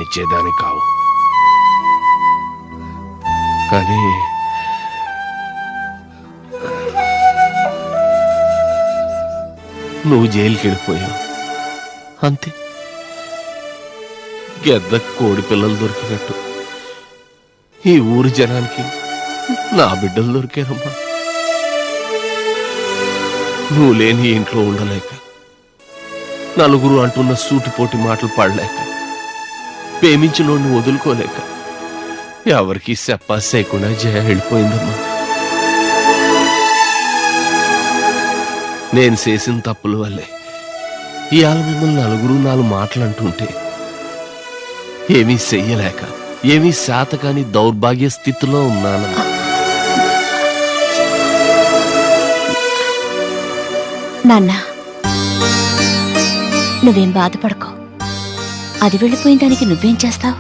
ఇచ్చేదాని కావు. కానీ నువ్వు జైలుకి వెళ్ళిపోయావు అంతే. గెద్ద కోడి పిల్లలు దొరికినట్టు ఈ ఊరి జనానికి నా బిడ్డలు దొరికారమ్మా. నువ్వు లేని ఇంట్లో ఉండలేక, నలుగురు అంటున్న సూటిపోటి మాటలు పడలేక, ప్రేమించులోని వదులుకోలేక ఎవరికి చెప్పా చేయకుండా జయ వెళ్ళిపోయిందమ్మా. నేను చేసిన తప్పుల వల్లే ఇవాళ మిమ్మల్ని నలుగురు నాలుగు మాటలు అంటుంటే ఏమీ చెయ్యలేక, ఏమీ శాతకాని దౌర్భాగ్య స్థితిలో ఉన్నానమ్మా. నాన్న, నువ్వేం బాధపడకో. అది వెళ్ళిపోయిన దానికి నువ్వేం చేస్తావు?